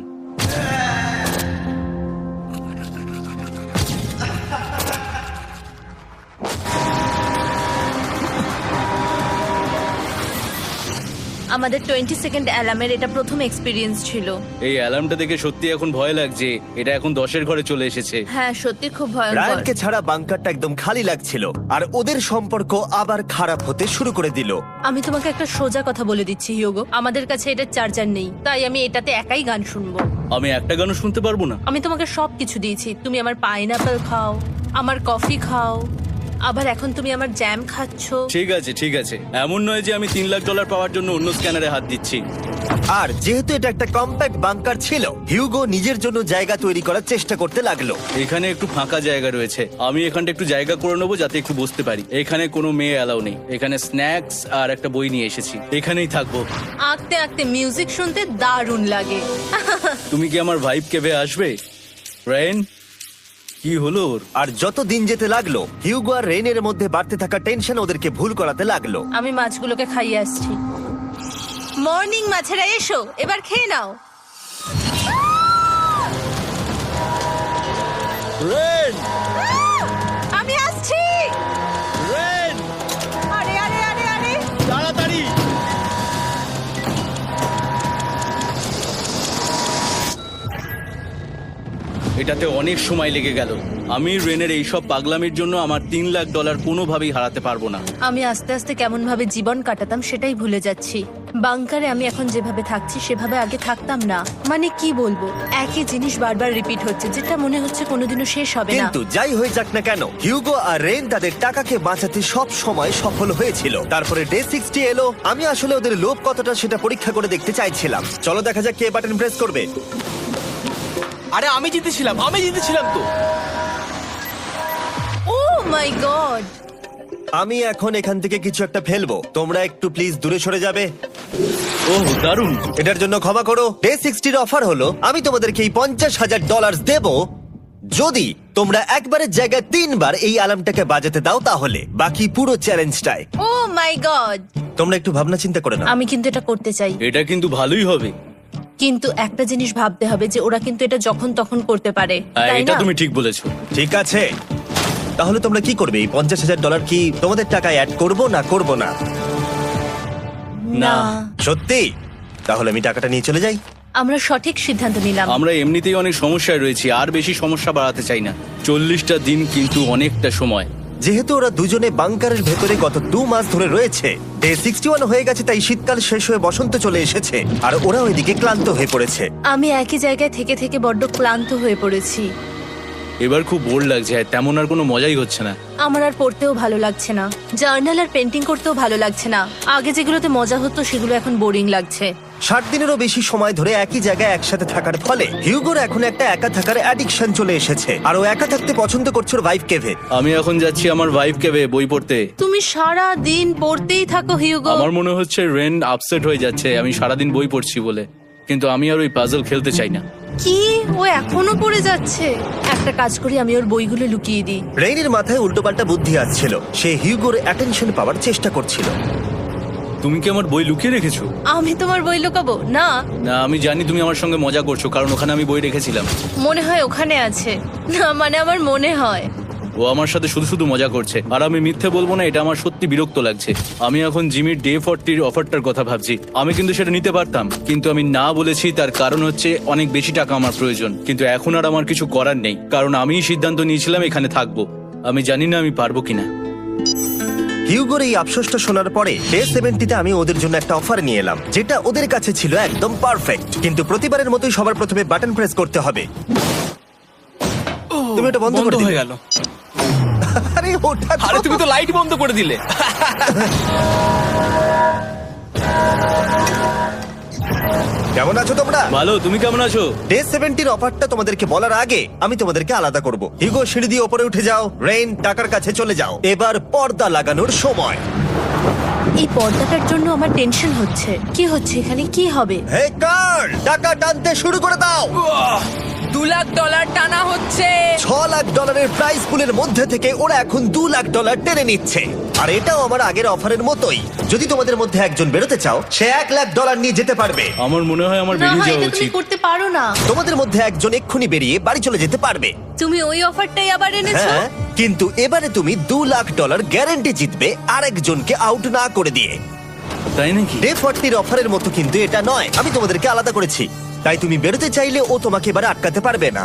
আমাদের 20 সেকেন্ড অ্যালার্মের এটা প্রথম এক্সপিরিয়েন্স ছিল। এই অ্যালার্মটা দেখে সত্যি এখন ভয় লাগছে। এটা এখন 10-এর ঘরে চলে এসেছে। হ্যাঁ, সত্যি খুব ভয়ঙ্কর। রায়ানকে ছাড়া বাংকারটা একদম খালি লাগছিল, আর ওদের সম্পর্ক আবার খারাপ হতে শুরু করে দিল। আমি তোমাকে একটা সোজা কথা বলে দিচ্ছি হিউগো, আমাদের কাছে এটা চার্জার নেই, তাই আমি এটাতে একাই গান শুনবো। আমি একটা গানও শুনতে পারবো না। আমি তোমাকে সবকিছু দিয়েছি, তুমি আমার পাইনাপেল খাও, আমার কফি খাও, আবার এখন তুমি আমার জ্যাম খাচ্ছো। ঠিক আছে ঠিক আছে, এমন নয় যে আমি $3,00,000 পাওয়ার জন্য অন্য স্ক্যানারে হাত দিচ্ছি। আর যেহেতু এটা একটা কম্প্যাক্ট বাংকার ছিল, হিউগো নিজের জন্য জায়গা তৈরি করার চেষ্টা করতে লাগলো। এখানে একটু ফাঁকা জায়গা রয়েছে, আমি এখানটা একটু জায়গা করে নেবো যাতে একটু বসতে পারি। এখানে কোনো মেয়ে অ্যালাউ নেই। এখানে স্ন্যাক্স আর একটা বই নিয়ে এসেছি, এখানেই থাকবো। আঁকতে আঁকতে মিউজিক শুনতে দারুণ লাগে। তুমি কি আমার ভাইব কেভে আসবে? রেন, কি হলো ওর? আর যত দিন যেতে লাগলো, হিউগো আর রেনের মধ্যে বাড়তে থাকা টেনশন ওদেরকে ভুল করাতে লাগলো। আমি মাছগুলোকে খাইয়ে আসছি। মর্নিং মাছেরা, এসো এবার খেয়ে নাও। রেন, আমি আসছি। রেন, আরে আরে আরে আরে, তাড়াতাড়ি! এটাতে অনেক সময় লেগে গেল। আমি রেনের এইসব পাগলামির জন্য আমার $3,00,000 কোনোভাবেই হারাতে পারবো না। আমি আস্তে আস্তে কেমন ভাবে জীবন কাটাতাম সেটাই ভুলে যাচ্ছি। বাংকারে আমি এখন যেভাবে থাকছি সেভাবে আগে থাকতাম না। মানে কি বলবো, একই জিনিস বারবার রিপিট হচ্ছে, যেটা মনে হচ্ছে কোনোদিনও শেষ হবে না। কিন্তু যাই হয়ে যাক না কেন, হিউগো আর রেন তাদের টাকাকে বাঁচাতে সব সময় সফল হয়েছিল। তারপরে ডে 60 এলো। আমি আসলে ওদের লোভ কতটা সেটা পরীক্ষা করে দেখতে চাইছিলাম। চলো দেখা যাক কে বাটন প্রেস করবে। আরে আমি জিতেছিলাম তো। ও মাই গড! আমি এখন এখান থেকে কিছু একটা ফেলবো। তোমরা একটু প্লিজ দূরে সরে যাবে। ওহ দারুণ। এটার জন্য ক্ষমা করো। ডে 60 অফার হলো আমি তোমাদেরকে এই $50,000 দেব যদি তোমরা একবারের জায়গায় 3 বার এই অ্যালার্মটাকে বাজাতে দাও। তাহলে বাকি পুরো চ্যালেঞ্জটাই ও মাই গড! তোমরা একটু ভাবনা চিন্তা করে নাও। আমি কিন্তু এটা করতে চাই, এটা কিন্তু ভালোই হবে। কিন্তু একটা জিনিস ভাবতে হবে যে ওরা কিন্তু এটা যখন তখন করতে পারে, হ্যাঁ, তাই এটা না? তুমি ঠিক বলেছো। ঠিক আছে, তাহলে তোমরা কি করবে? এই $50,000 কি তোমাদের টাকায় অ্যাড করবো না করবো না? না, সত্যি? তাহলে আমি টাকাটা নিয়ে চলে যাই। আমরা সঠিক সিদ্ধান্ত নিলাম। আমরা এমনিতেই অনেক সমস্যায় রয়েছি, আর বেশি সমস্যা বাড়াতে চাই না। 40টা দিন কিন্তু অনেকটা সময়। যেহেতু ওরা দুজনে বাংকারের ভেতরে গত 2 মাস ধরে রয়েছে, ডে 61 হয়ে গেছে, তাই শীতকাল শেষ হয়ে বসন্ত চলে এসেছে, আর ওরা ওইদিকে ক্লান্ত হয়ে পড়েছে। আমি একই জায়গায় থেকে থেকে বড্ড ক্লান্ত হয়ে পড়েছি। এবার খুব বোর লাগছে, আর তেমন আর কোনো মজাই হচ্ছে না। আমার আর পড়তেও ভালো লাগছে না, জার্নাল আর পেন্টিং করতেও ভালো লাগছে না। আগে যেগুলোতে মজা হতো সেগুলো এখন বোরিং লাগছে। 60 দিনেরও বেশি সময় ধরে একই জায়গায় একসাথে থাকার ফলে হিউগোর এখন একটা একা থাকার অ্যাডিকশন চলে এসেছে, আর ও একা থাকতে পছন্দ করছে ওর ভাইফ কেভে। আমি এখন যাচ্ছি আমার ভাইফ কেভে বই পড়তে। তুমি সারা দিন পড়তেই থাকো হিউগো। আমার মনে হচ্ছে রেন আপসেট হয়ে যাচ্ছে আমি সারাদিন বই পড়ছি বলে, কিন্তু আমি আর ওই পাজল খেলতে চাই না। কি, ও এখনো পড়ে যাচ্ছে? একটা কাজ করি, আমি ওর বইগুলো লুকিয়ে দিই। রেইনের মাথায় উল্টোপাল্টা বুদ্ধি আসছিল। সে হিউগোর অ্যাটেনশন পাওয়ার চেষ্টা করছিল। তুমি কি আমার বই লুকিয়ে রেখেছো? আমি তোমার বই লুকাবো না। না, আমি জানি তুমি আমার সঙ্গে মজা করছো, কারণ ওখানে আমি বই রেখেছিলাম। মনে হয় ওখানে আছে। না মানে আমার মনে হয়। ও আমার সাথে শুধু শুধু মজা করছে, আর আমি মিথ্যে বলবো না, এটা আমার সত্যি বিরক্ত লাগছে। আমি এখন জিমির ডে 40 অফারটার কথা ভাবছি। আমি কিন্তু সেটা নিতে পারতাম, কিন্তু আমি না বলেছি। তার কারণ হচ্ছে অনেক বেশি টাকা আমার প্রয়োজন, কিন্তু এখন আর আমার কিছু করার নেই, কারণ আমিই সিদ্ধান্ত নিয়েছিলাম এখানে থাকবো। আমি জানি না আমি পারবো কিনা। হিউগোর এই আফসোসটা শোনার পরে ডে 70-তে আমি ওদের জন্য একটা অফার নিয়ে এলাম, যেটা ওদের কাছে ছিল একদম পারফেক্ট। কিন্তু প্রতিবারের মতোই সবার প্রথমে বাটন প্রেস করতে হবে। তুমি এটা বন্ধ করে বন্ধ দিলে। হয়ে গেল। আরে ওটা তো- আরে তুমি তো লাইট বন্ধ করে দিলে। কেমন আছো তোমরা? ভালো, তুমি কেমন আছো? ডে 70-র অফারটা তোমাদেরকে বলার আগে আমি তোমাদেরকে আলাদা করব। হিগো, সিঁড়ি দিয়ে ওপরে উঠে যাও। রেইন, টাকার কাছে চলে যাও। এবার পর্দা লাগানোর সময়। এই পর্দাটার জন্য আমার টেনশন হচ্ছে। কি হচ্ছে এখানে, কি হবে? হে কার্ল, টাকা টানতে শুরু করে দাও। $2 লাখ টানা হচ্ছে। $6 লাখ প্রাইস পুলের মধ্যে থেকে ওরা এখন $2 লাখ টেনে নিচ্ছে। আর এটাও আমার আগের অফারের মতোই। যদি তোমাদের মধ্যে একজন বেরোতে চাও, সে $1 লাখ নিয়ে যেতে পারবে। আমার মনে হয় আমার না, বেরিয়ে যাওয়া এটা তুমি উচিত। করতে পারো না। তোমাদের মধ্যে একজন এক্ষুনি বেরিয়ে বাড়ি চলে যেতে পারবে। তুমি ওই অফারটাই আবার এনেছো। হ্যাঁ, কিন্তু এবারে তুমি $2 লাখ গ্যারান্টি জিতবে আরেকজনকে আউট না করে দিয়ে। তাই নাকি? ডে 40-র অফারের মতো কিন্তু এটা নয়। আমি তোমাদেরকে আলাদা করেছি, তাই তুমি বেরোতে চাইলে ও তোমাকে এবারে আটকাতে পারবে না।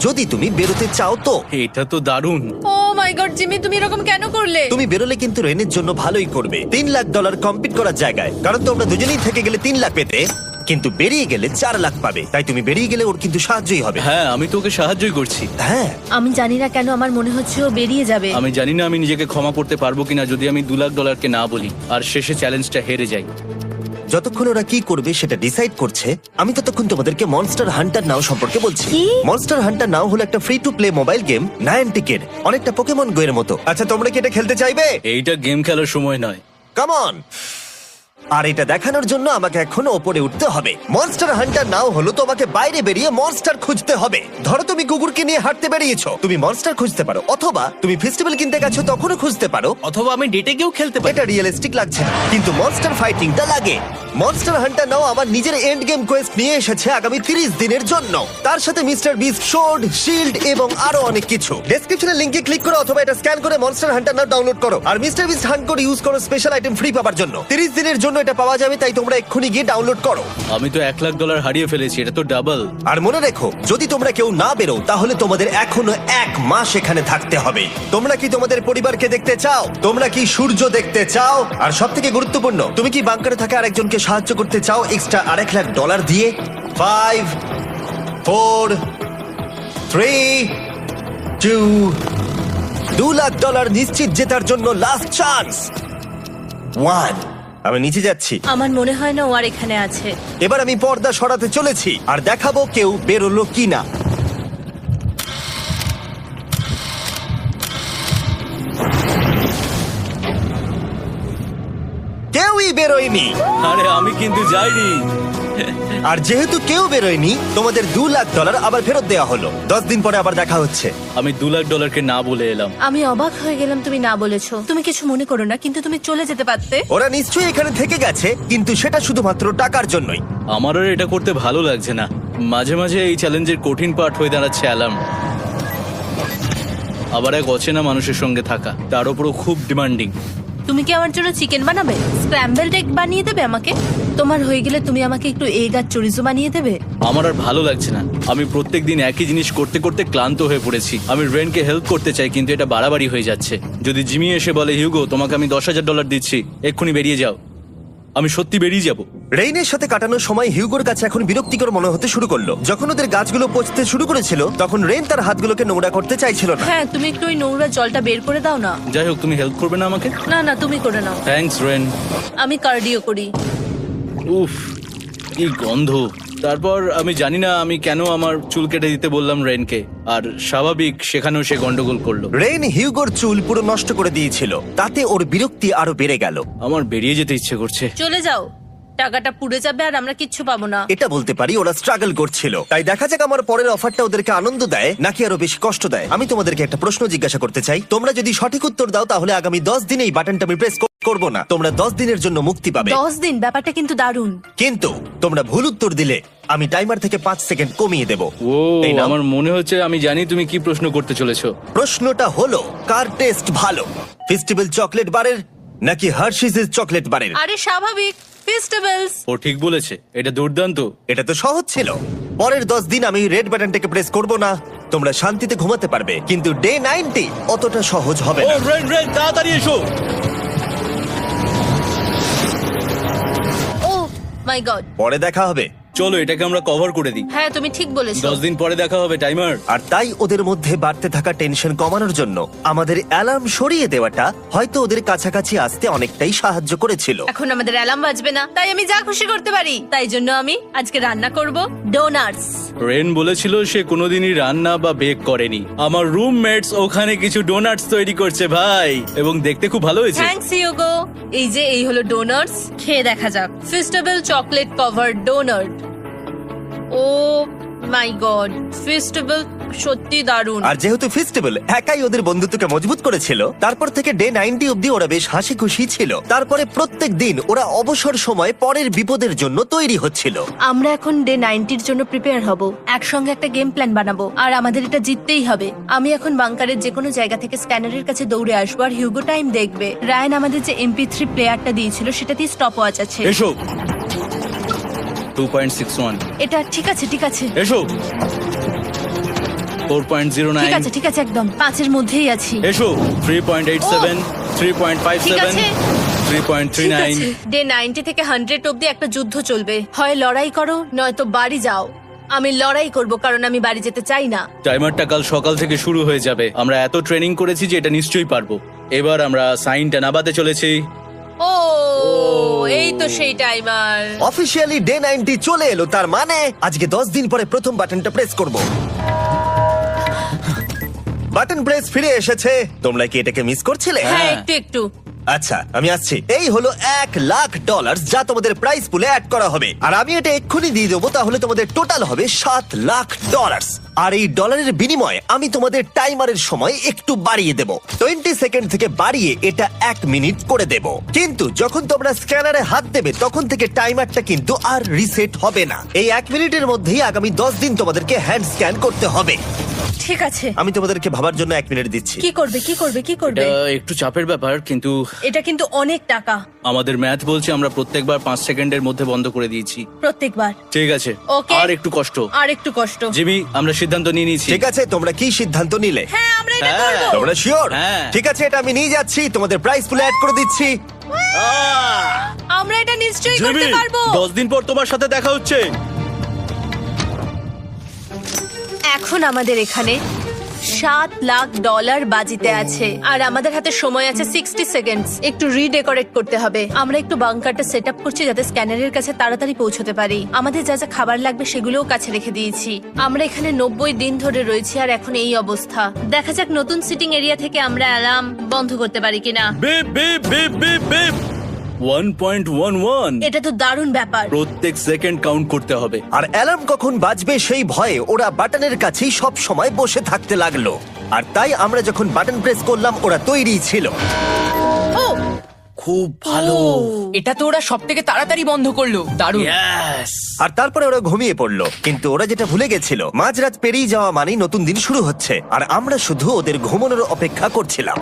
যদি তুমি বেরোতে চাও তো। এটা তো দারুণ। ও মাই গড জিমি, তুমি এরকম কেন করলে? তুমি বেরোলে কিন্তু রেনের জন্য ভালোই করবে। $3 লাখ কম্পিট করার জায়গায়, কারণ তোমরা দুজনেই থেকে গেলে 3 লাখ পেতে, কিন্তু বেরিয়ে গেলে 4 লাখ পাবে। তাই তুমি বেরিয়ে গেলে ওর কিন্তু সাহায্যই হবে। হ্যাঁ, আমি তোকে সাহায্যই করছি। হ্যাঁ, আমি জানি না কেন আমার মনে হচ্ছে ও বেরিয়ে যাবে। আমি জানি না আমি নিজেকে ক্ষমা করতে পারবো কিনা যদি আমি $2 লাখ না বলি আর শেষে চ্যালেঞ্জটা হেরে যাই। যতক্ষণ ওরা কি করবে সেটা ডিসাইড করছে, আমি ততক্ষণ তোমাদেরকে মনস্টার হান্টার নাও সম্পর্কে বলছি। কি? মনস্টার হান্টার নাও হলো একটা free to play mobile game, নায়ান্টিকের, অনেকটা পোকেমন গো এর মতো। আচ্ছা, তোমরা কি এটা খেলতে চাইবে? এইটা গেম খেলার সময় নয়। Come on. আর এটা দেখানোর জন্য আমাকে এখন ওপরে উঠতে হবে। মনস্টার হান্টার নাও হলো তোমাকে বাইরে বেরিয়ে মনস্টার খুঁজতে হবে। ধরো তুমি কুকুরকে নিয়ে হাঁটতে বেরিয়েছো, তুমি মনস্টার খুঁজতে পারো, অথবা তুমি ফেস্টিভ্যাল কিনতে গেছো তখনও খুঁজতে পারো। অথবা আমি ডেটে গিয়েও খেলতে পারি। এটা রিয়েলিস্টিক লাগছে না, কিন্তু মনস্টার ফাইটিংটা লাগে। মনস্টার হান্টার নাও আমার নিজের এন্ড গেম কোয়েস্ট নিয়ে এসেছে আগামী 30 দিনের জন্য। তার সাথে মিস্টার বিস্ট সোর্ড, শিল্ড এবং আরো অনেক কিছু। ডেসক্রিপশনে লিংকে ক্লিক করো অথবা এটা স্ক্যান করে মনস্টার হান্টার নাও ডাউনলোড করো। আর Mister Beast hunt code use করো স্পেশাল আইটেম ফ্রি পাওয়ার জন্য। 30 দিনের জন্য এটা পাওয়া যাবে, তাই তোমরা এক্ষুনি গিয়ে ডাউনলোড করো। আমি তো $1 লাখ হারিয়ে ফেলেছি, এটা তো ডাবল। আর মনে রেখো, যদি তোমরা কেউ না বেরো তাহলে তোমাদের এখনো 1 মাস এখানে থাকতে হবে। তোমরা কি তোমাদের পরিবারকে দেখতে চাও? তোমরা কি সূর্য দেখতে চাও? আর সবথেকে গুরুত্বপূর্ণ, তুমি কি বাংকারে থাকা আরেকজনকে সাহায্য করতে চাও এক্সট্রা $1 লাখ দিয়ে? 5 4 3 2 $2 লাখ নিশ্চিত জেতার জন্য লাস্ট চান্স। 1। আমি নিচে যাচ্ছি। আমার মনে হয় না ও আর এখানে আছে। এবার আমি পর্দা সরাতে চলেছি আর দেখাবো কেউ বেরোলো কিনা। কেউই বেরোয়নি। আরে আমি কিন্তু যাইনি। আর যেহেতু কেউ বেরোয়নি, তোমাদের $2 লাখ আবার ফেরত দেওয়া হলো। 10 দিন পরে আবার দেখা হচ্ছে। আমি $2 লাখ না বলে এলাম। আমি অবাক হয়ে গেলাম তুমি না বলেছো। তুমি কিছু মনে করো না, কিন্তু তুমি চলে যেতে পারতে। ওরা নিশ্চয়ই এখানে থেকে গেছে, কিন্তু সেটা শুধুমাত্র টাকার জন্যই। আমার আর এটা করতে ভালো লাগছে না। মাঝে মাঝে এই চ্যালেঞ্জের কঠিন পার্ট হয়ে দাঁড়াচ্ছে অ্যালার্ম। আবার এক অচেনা মানুষের সঙ্গে থাকা, তার উপরও খুব ডিমান্ডিং। তুমি কি আমার জন্য চিকেন বানাবে? স্ক্র্যাম্বলড এগ বানিয়ে দেবে আমাকে? তোমার হয়ে গেলে তুমি আমাকে একটু এগ আর চরিজো বানিয়ে দেবে? আমার আর ভালো লাগছে না। আমি প্রত্যেকদিন একই জিনিস করতে করতে ক্লান্ত হয়ে পড়েছি। আমি রেনকে হেল্প করতে চাই, কিন্তু এটা বাড়াবাড়ি হয়ে যাচ্ছে। যদি জিমি এসে বলে, হিউগো তোমাকে আমি $10,000 দিচ্ছি, এক্ষুনি বেরিয়ে যাও, আমি সত্যি বেরিয়ে যাব। রেইনের সাথে কাটানোর সময় হিউগোর কাছে এখন বিরক্তিকর মনে হতে শুরু করলো। যখন ওদের গাছগুলো পচতে শুরু করেছিল, তখন রেইন তার হাতগুলোকে নোংরা করতে চাইছিল না। হ্যাঁ, তুমি একটু ওই নোংরা জলটা বের করে দাও না। যাই হোক, তুমি হেল্প করবে না আমাকে? না না, তুমি করে নাও। Thanks Ren. আমি কার্ডিও করি। উফ, কি গন্ধ। তারপর আমি জানি না আমি কেন আমার চুল কেটে দিতে বললাম রেনকে, আর স্বাভাবিক সেখানেও সে গন্ডগোল করলো। রেইন হিউগোর চুল পুরো নষ্ট করে দিয়েছিল, তাতে ওর বিরক্তি আরো বেড়ে গেল। আমার বেরিয়ে যেতে ইচ্ছে করছে। চলে যাও, টাকাটা পুড়ে যাবে আর আমরা কিচ্ছু পাবো না। এটা বলতে পারি ওরা স্ট্রাগল করছিল। তাই দেখা যাক আমার পরের অফারটা ওদেরকে আনন্দ দেয় নাকি আরো বেশি কষ্ট দেয়। আমি তোমাদেরকে একটা প্রশ্ন জিজ্ঞাসা করতে চাই, তোমরা যদি সঠিক উত্তর দাও তাহলে আগামী 10 দিনে এই বাটনটা আমি প্রেস করব না, তোমরা 10 দিনের জন্য মুক্তি পাবে। 10 দিন, ব্যাপারটা কিন্তু দারুণ। কিন্তু তোমরা ভুল উত্তর দিলে আমি টাইমার থেকে 5 সেকেন্ড কমিয়ে দেব। ও এই নাও। আমার মনে হচ্ছে আমি জানি তুমি কি প্রশ্ন করতে চলেছো। প্রশ্নটা হলো, কার টেস্ট ভালো, ফেস্টিভ্যাল চকলেট বারের নাকি হার্শিসের চকলেট বারের? আরে স্বাভাবিক, ফেস্টিভ্যালস। ও ঠিক বলেছে, এটা দুর্দান্ত। এটা তো সহজ ছিল। পরের 10 দিন আমি রেড বাটনটাকে প্রেস করব না, তোমরা শান্তিতে ঘুমাতে পারবে। কিন্তু ডে 90 অতটা সহজ হবে ও না। রেন রেন তাড়াতাড়ি এসো। ও মাই গড। পরে দেখা হবে। চলো এটাকে আমরা কভার করে দিই। হ্যাঁ, তুমি ঠিক বলেছো। 10 দিন পরে দেখা হবে টাইমার। আর তাই ওদের মধ্যে বাড়তে থাকা টেনশন কমানোর জন্য আমাদের অ্যালার্ম সরিয়ে দেওয়াটা হয়তো ওদের কাছাকাছি আসতে অনেকটাই সাহায্য করেছিল। এখন আমাদের অ্যালার্ম বাজবে না, তাই আমি যা খুশি করতে পারি। তাই জন্য আমি আজকে রান্না করব ডোনাটস। রেন বলেছিল সে কোনোদিনই রান্না বা বেক করেনি। আমার রুমমেটস ওখানে কিছু ডোনাটস তৈরি করছে ভাই, এবং দেখতে খুব ভালো হয়েছে। Thanks Yugo. এই হলো ডোনাটস, খেয়ে দেখা যাক। Festival chocolate cover donut. Oh my god, festival সত্যি দারুণ। আর যেহেতু ফেস্টিভ্যাল একাই ওদের বন্ধুত্বকে মজবুত করেছিল, তারপর থেকে ডে 90 অব্দি ওরা বেশ হাসি খুশি ছিল। তারপরে প্রত্যেক দিন ওরা অবসর সময় পরের বিপদের জন্য তৈরি হচ্ছিল। আমরা এখন ডে 90 এর জন্য প্রিপেয়ার হব। একসঙ্গে একটা গেম প্ল্যান বানাবো, আর আমাদের এটা জিততেই হবে। আমি এখন বাংকারের যে কোনো জায়গা থেকে স্ক্যানারের কাছে দৌড়ে আসবো, আর হিউগো টাইম দেখবে। রায়ান আমাদের যে MP3 প্লেয়ারটা দিয়েছিল সেটাতেই স্টপ ওয়াচ আছে। এসো 2.61। এটা ঠিক আছে, ঠিক আছে, এসো 4.09। ঠিক আছে, ঠিক আছে, একদম 5 এর মধ্যেই আছি। এসো 3.87, ঠিক 3.57, আছে। 3.39। ডে 90 থেকে 100 অব্দি একটা যুদ্ধ চলবে। হয় লড়াই করো, নয়তো বাড়ি যাও। আমি লড়াই করব, কারণ আমি বাড়ি যেতে চাই না। টাইমারটা কাল সকাল থেকে শুরু হয়ে যাবে। আমরা এত ট্রেনিং করেছি যে এটা নিশ্চয়ই পারবো। এবার আমরা সাইনটা নামাতে চলেছি। ও এই তো সেই টাইমার। অফিসিয়ালি ডে 90 চলে এলো, তার মানে আজকে 10 দিন পরে প্রথম বাটনটা প্রেস করব। বাটন প্রেস ফিরে এসেছে। তোমরা কি এটাকে মিস করছিলে? হ্যাঁ, একটু একটু। আচ্ছা, আমি আসছি। এই হলো $1,00,000 যা তোমাদের প্রাইস পুলে অ্যাড করা হবে। আর আমি এটা এক্ষুনি দিয়ে দেবো, তাহলে তোমাদের টোটাল হবে $7,00,000। আর এই ডলারের বিনিময়ে আমি তোমাদের টাইমারের সময় একটু বাড়িয়ে দেব। 20 সেকেন্ড থেকে বাড়িয়ে এটা 1 মিনিট করে দেব। কিন্তু যখন তোমরা স্ক্যানারে হাত দেবে তখন থেকে টাইমারটা কিন্তু আর রিসেট হবে না। এই 1 মিনিটের মধ্যেই আগামী 10 দিন তোমাদেরকে হ্যান্ড স্ক্যান করতে হবে। ঠিক আছে। আমি তোমাদেরকে ভাবার জন্য 1 মিনিট দিচ্ছি। কি করবে, কি করবে, কি করবে? এটা একটু চাপের ব্যাপার, কিন্তু এটা কিন্তু অনেক টাকা। আমাদের ম্যাথ বলছে আমরা প্রত্যেকবার 5 সেকেন্ডের মধ্যে বন্ধ করে দিয়েছি। প্রত্যেকবার। ঠিক আছে, Okay. আর একটু কষ্ট। আর একটু কষ্ট। জিমি, আমরা সিদ্ধান্ত নিয়ে নিয়েছি। ঠিক আছে, তোমরা কি সিদ্ধান্ত নিলে? হ্যাঁ, আমরা এটা হ্যাঁ। করব। তোমরা শিওর? হ্যাঁ। ঠিক আছে, এটা আমি নিয়ে যাচ্ছি, তোমাদের প্রাইস পুলে অ্যাড করে দিচ্ছি। আমরা এটা নিশ্চয়ই জিমি, করতে পারবো। 10 দিন পর তোমার সাথে দেখা হচ্ছে। এখন আমাদের এখানে $7,00,000 বাজিতে আছে, আর আমাদের হাতে সময় আছে 60 সেকেন্ডস। একটু রিডেকোরেট করতে হবে। আমরা একটু বাংকারটা সেট আপ করছি যাতে স্ক্যানারের কাছে তাড়াতাড়ি পৌঁছতে পারি। আমাদের যা যা খাবার লাগবে সেগুলোও কাছে রেখে দিয়েছি। আমরা এখানে 90 দিন ধরে রয়েছি, আর এখন এই অবস্থা। দেখা যাক নতুন সিটিং এরিয়া থেকে আমরা অ্যালার্ম বন্ধ করতে পারি কিনা। Beep beep beep beep beep 1.11। এটা তো দারুণ ব্যাপার। প্রত্যেক সেকেন্ড কাউন্ট করতে হবে। আর অ্যালার্ম কখন বাজবে সেই ভয়ে ওরা বাটনের কাছেই সব সময় বসে থাকতে লাগলো। আর তাই আমরা যখন বাটন প্রেস করলাম ওরা তৈরি ছিল। ও খুব ভালো। এটা তো ওরা সব থেকে তাড়াতাড়ি বন্ধ করলো। দারুণ। ইয়েস। আর তারপরে ওরা ঘুমিয়ে পড়লো। কিন্তু ওরা যেটা ভুলে গেছিল, মাঝরাত পেরিয়ে যাওয়া মানেই নতুন দিন শুরু হচ্ছে। আর আমরা শুধু ওদের ঘুমানোর অপেক্ষা করছিলাম।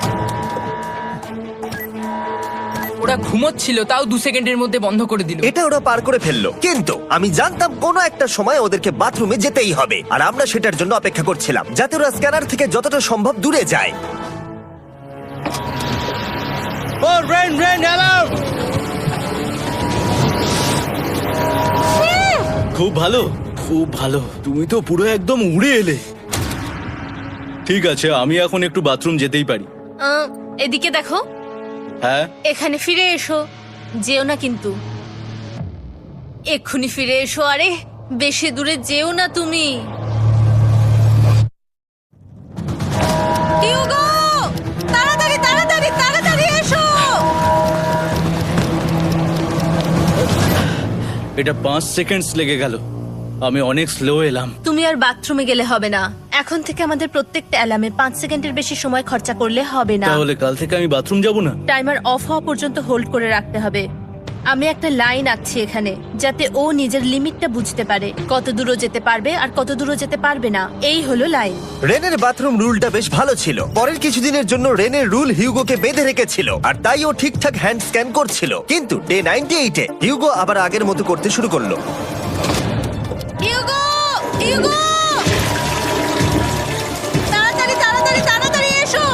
ওরা ঘুমোচ্ছিল, তাও 2 সেকেন্ডের মধ্যে বন্ধ করে দিল। এটা ওরা পার করে ফেললো। কিন্তু আমি জানতাম কোনো একটা সময় ওদেরকে বাথরুমে যেতেই হবে, আর আমরা সেটার জন্য অপেক্ষা করছিলাম যাতে ওরা স্ক্যানার থেকে যতটা সম্ভব দূরে যায়। ও রেন রেন অ্যালার্ম। খুব ভালো, খুব ভালো। তুমি তো পুরো একদম উড়ে এলে। ঠিক আছে, আমি এখন একটু বাথরুম যেতেই পারি। এদিকে দেখো, হ্যাঁ, এখানে ফিরে এসো। যেও না কিন্তু, এক্ষুনি ফিরে এসো। আরে বেশি দূরে যেও না তুমি। হিউগো, তাড়াতাড়ি তাড়াতাড়ি তাড়াতাড়ি এসো। এটা 5 সেকেন্ডস লেগে গেল। আমি অনেক স্লো এলাম। তুমি আর বাথরুমে গেলে হবে না। এখন থেকে আমাদের প্রত্যেকটা অ্যালার্মে 5 সেকেন্ডের বেশি সময় খরচা করলে হবে না। তাহলে কাল থেকে আমি বাথরুম যাব না? টাইমার অফ হওয়া পর্যন্ত হোল্ড করে রাখতে হবে। আমি একটা লাইন আঁকছি এখানে, যাতে ও নিজের লিমিটটা বুঝতে পারে, কত দূরও যেতে পারবে আর কত দূরও যেতে পারবে না। এই হলো লাইন। রেনের বাথরুম রুলটা বেশ ভালো ছিল। পরের কিছুদিনের জন্য রেনের রুল হিউগোকে বেঁধে রেখেছিল, আর তাই ও ঠিকঠাক হ্যান্ড স্ক্যান করছিল। কিন্তু ডে 98-এ হিউগো আবার আগের মতো করতে শুরু করলো। হিউগো, হিউগো, তাড়াতাড়ি তাড়াতাড়ি তাড়াতাড়ি এসো।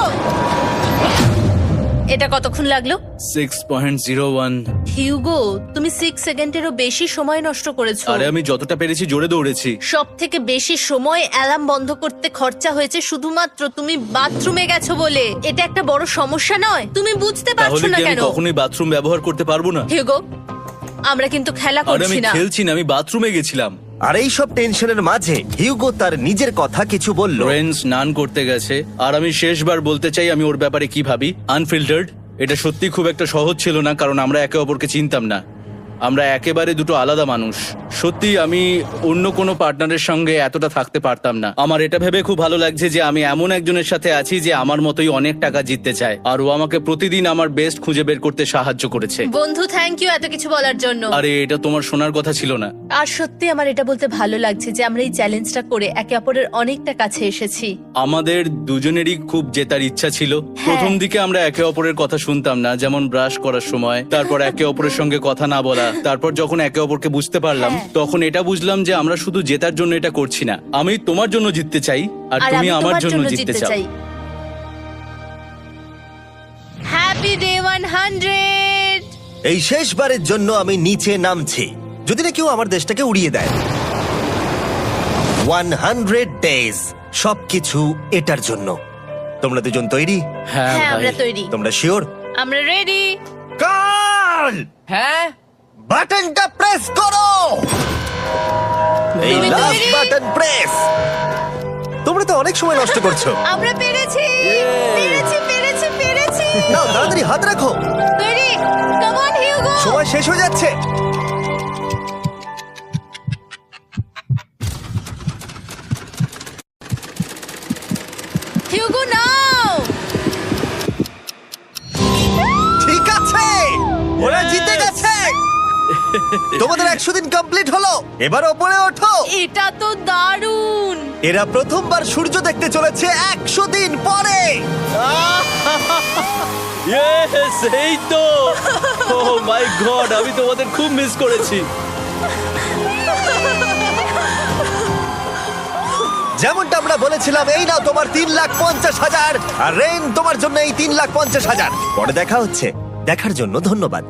এটা কতক্ষণ লাগলো? 6.01। হিউগো, তুমি 6 সেকেন্ডেরও বেশি সময় নষ্ট করেছো। আরে আমি যতটা পেরেছি জোরে দৌড়েছি। সব থেকে বেশি সময় অ্যালার্ম বন্ধ করতে খরচা হয়েছে শুধুমাত্র তুমি বাথরুমে গেছো বলে। এটা একটা বড় সমস্যা নয়? তুমি বুঝতে পারছো তাহলে না কি আমি কেন? কখনোই বাথরুম ব্যবহার করতে পারবো না? হিউগো, আমরা কিন্তু খেলা আরে আমি করছি না। খেলছি না, আমি বাথরুমে গেছিলাম। আর এই সব টেনশনের মাঝে হিউগো তার নিজের কথা কিছু বলল। রেন স্নান করতে গেছে, আর আমি শেষবার বলতে চাই আমি ওর ব্যাপারে কি ভাবি। আনফিল্টার্ড, এটা সত্যি খুব একটা সহজ ছিল না, কারণ আমরা একে অপরকে চিনতাম না। আমরা একেবারে দুটো আলাদা মানুষ। সত্যি আমি অন্য কোনো পার্টনারের সঙ্গে এতটা থাকতে পারতাম না। আমার এটা ভেবে খুব ভালো লাগছে যে আমি এমন একজনের সাথে আছি যে আমার মতোই অনেক টাকা জিততে চায়, আর ও আমাকে প্রতিদিন আমার বেস্ট খুঁজে বের করতে সাহায্য করেছে। বন্ধু, থ্যাংক ইউ এত কিছু বলার জন্য। আরে এটা তোমার শোনার কথা ছিল না। আর সত্যি আমার এটা বলতে ভালো লাগছে যে আমরা এই চ্যালেঞ্জটা করে একে অপরের অনেকটা কাছে এসেছি। আমাদের দুজনেরই খুব জেতার ইচ্ছা ছিল। প্রথম দিকে আমরা একে অপরের কথা শুনতাম না, যেমন ব্রাশ করার সময়, তারপর একে অপরের সঙ্গে কথা না বলা। তারপর যখন একে অপরকে বুঝতে পারলাম, তখন এটা বুঝলাম যে আমরা শুধু জেতার জন্য এটা করছি না। আমি তোমার জন্য জিততে চাই, আর আর তুমি আমি আমার তোমার জন্য জন্য জিততে জিততে চাও। চাই। Happy day 100। এই শেষবারের জন্য আমি নিচে নামছি, যদি না কেউ আমার দেশটাকে উড়িয়ে দেয়। 100 ডেজ, সবকিছু এটার জন্য। তোমরা দুজন তৈরি? হ্যাঁ হ্যাঁ, ভাই। আমরা তৈরি। তোমরা শিওর? আমরা রেডি। কাল হ্যাঁ, বাটনটা প্রেস করো। এই তুমি লাস্ট তৈরি? Button press. তোমরা তো অনেক সময় নষ্ট করছো। আমরা পেরেছি, পেরেছি, পেরেছি, পেরেছি। নাও তাড়াতাড়ি হাত রাখো, তৈরি? Come on Hugo. সময় শেষ হয়ে যাচ্ছে। হিউগো নাও। ঠিক আছে, ওরা জিতে গেছে। তোমাদের 100 দিন কমপ্লিট হলো, এবার ওপরে ওঠো। এটা তো দারুণ। এরা প্রথমবার সূর্য দেখতে চলেছে 100 দিন পরে। Yes, এই তো। Oh my God, আমি তোমাদের খুব মিস করেছি। যেমনটা আমরা বলেছিলাম, এই নাও তোমার 3,50,000, আর রেন তোমার জন্য এই 3,50,000। পরে দেখা হচ্ছে, দেখার জন্য ধন্যবাদ।